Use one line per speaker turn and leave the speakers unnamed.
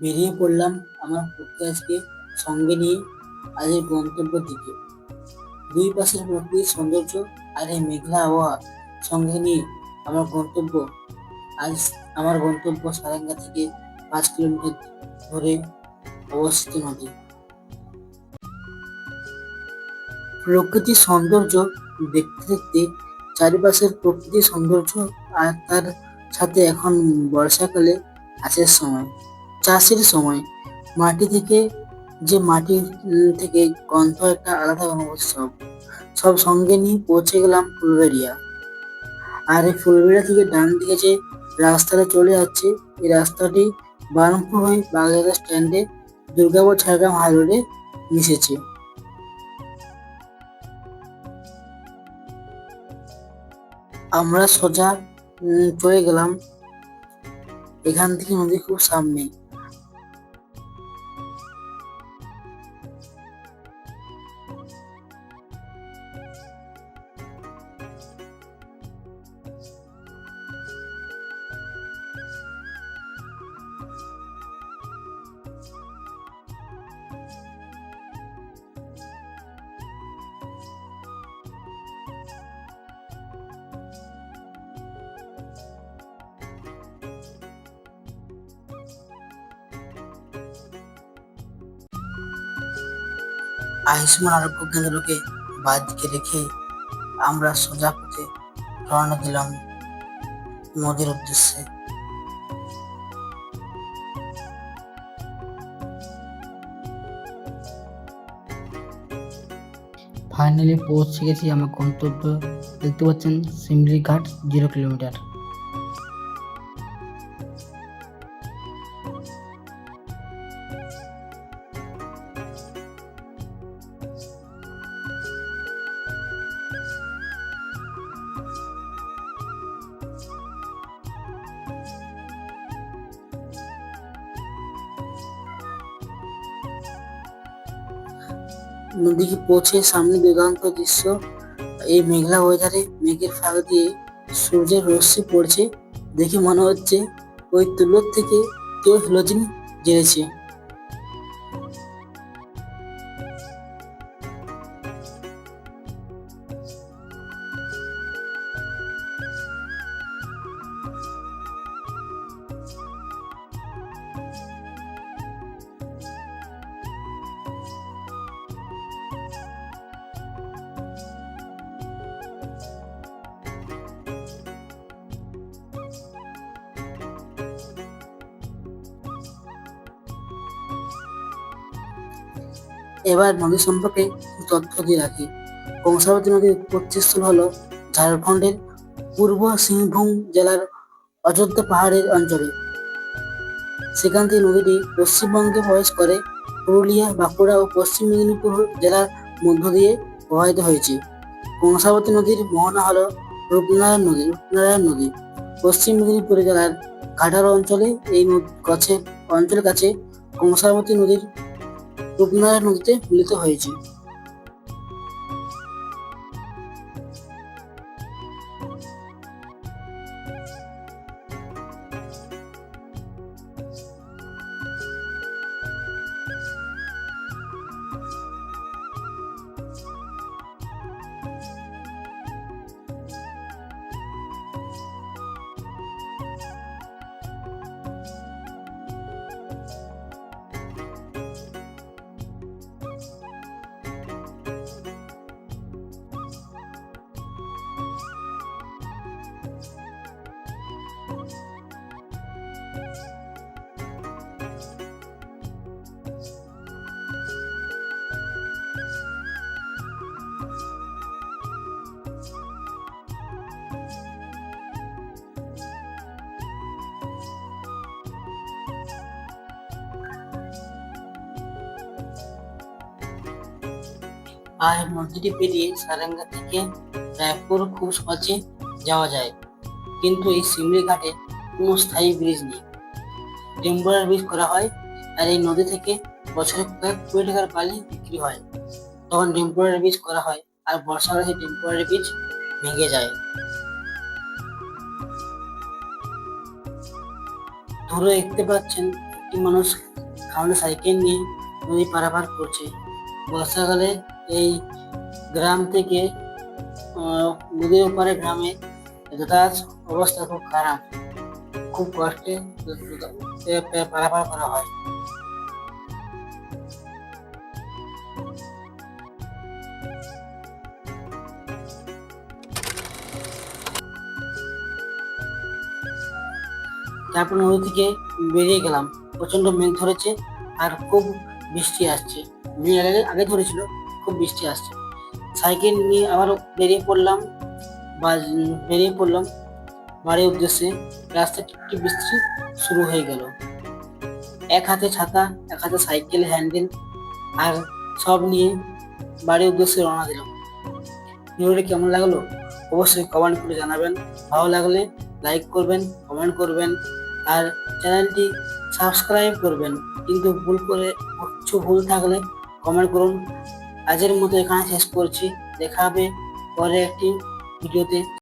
বেরিয়ে পড়লাম আমার প্রকৃতিকে সঙ্গে নিয়ে আজের গন্তব্যের দিকে। দুই পাশের প্রকৃতির সৌন্দর্য আর এই মেঘলা আবহাওয়া সঙ্গে নিয়ে আমার গন্তব্য আজ আমার গন্তব্য সারেঙ্গা থেকে 5 কিলোমিটার ধরে অবস্থিত নদী। প্রকৃতির সৌন্দর্য দেখতে দেখতে চারিপাশের প্রকৃতির সৌন্দর্য আর তার সাথে এখন বর্ষাকালে চাষের সময়, চাষের সময় মাটি থেকে যে মাটি থেকে গন্ধ একটা আলাদা অনুভূতি। সব সঙ্গে নিয়ে পৌঁছে গেলাম ফুলবেড়িয়া। আর এই ফুলবেড়িয়া থেকে ডান দিকে যে রাস্তাটা চলে যাচ্ছে, এই রাস্তাটি বারণপুর হয়ে বাগদারা স্ট্যান্ডে দুর্গাপুর ঝাড়গ্রাম হাই রোডে মিশেছে। আমরা সোজা চলে গেলাম, এখান থেকে নদী খুব সামনে। আয়ুষ্মান আরোগ্য কেন্দ্রকে বাদ দিকে রেখে আমরা সোজা পথে রওনা দিলাম নদীর উদ্দেশ্যে। ফাইনালি পৌঁছে গেছি আমার গন্তব্য। দেখতে পাচ্ছেন সিমলি ঘাট 0 কিলোমিটার। নদীকে পৌঁছে সামনে দুর্দান্ত দৃশ্য। এই মেঘলা ওয়েদারে মেঘের ফাঁক দিয়ে সূর্যের রশ্মি পড়ছে, দেখে মনে হচ্ছে ওই তুলোর থেকে কেউ হ্যালোজেন জ্বেলেছে। এবার নদী সম্পর্কে তথ্য দিয়ে রাখি। কংসাবতী নদীর উৎপত্তিস্থল হলো ঝাড়খণ্ডের পূর্ব সিংভূম জেলার অযোধ্যা পাহাড়ের অঞ্চলে। সেখান থেকে নদীটি পশ্চিমবঙ্গে প্রবেশ করে পুরুলিয়া, বাঁকুড়া ও পশ্চিম মেদিনীপুর জেলার মধ্য দিয়ে প্রবাহিত হয়েছে। কংসাবতী নদীর মোহনা হলো রূপনারায়ণ নদী। পশ্চিম মেদিনীপুর জেলার ঘাটাল অঞ্চলে এই অঞ্চলের কাছে কংসাবতী নদীর রূপনারায়ণ নদীতে মিলিত হয়েছে। আর নদীটি পেরিয়ে সারেঙ্গা থেকে রায়পুর খুব সহজে যাওয়া যায়, কিন্তু এই সিমলি ঘাটে কোনো স্থায়ী ব্রিজ নেই, টেম্পোরারি ব্রিজ করা হয়। আর এই নদী থেকে বছরে কয়েক কোটি টাকার বালি বিক্রি হয়, তখন টেম্পোরারি ব্রিজ করা হয়। আর বর্ষাকালে সেই টেম্পোরারি ব্রিজ ভেঙে যায়। দূরে দেখতে পাচ্ছেন একটি মানুষ সামনে সাইকেল নিয়ে নদী পারাপার করছে। বর্ষাকালে এই গ্রাম থেকে নদীর ওপারে গ্রামে যাতায়াত অবস্থা খুব খারাপ, খুব কষ্টে পারাপার করা হয়। তারপর নদী থেকে বেরিয়ে গেলাম। প্রচন্ড মেঘ ধরেছে আর খুব বৃষ্টি আসছে। মেঘ আগে আগে ধরেছিল, খুব বৃষ্টি আসছে। সাইকেল নিয়ে আবার বেরিয়ে পড়লাম বাড়ির উদ্দেশ্যে। রাস্তায় একটু বৃষ্টি শুরু হয়ে গেল। এক হাতে ছাতা, এক হাতে সাইকেল হ্যান্ডেল আর সব নিয়ে বাড়ির উদ্দেশ্যে রওনা দিলাম। ভিডিওটি কেমন লাগলো অবশ্যই কমেন্ট করে জানাবেন। ভালো লাগলে লাইক করবেন, কমেন্ট করবেন আর চ্যানেলটি সাবস্ক্রাইব করবেন। কিন্তু ভুল থাকলে কমেন্ট করুন। আজের মতো এখানে শেষ করছি। দেখা হবে পরে একটি ভিডিওতে।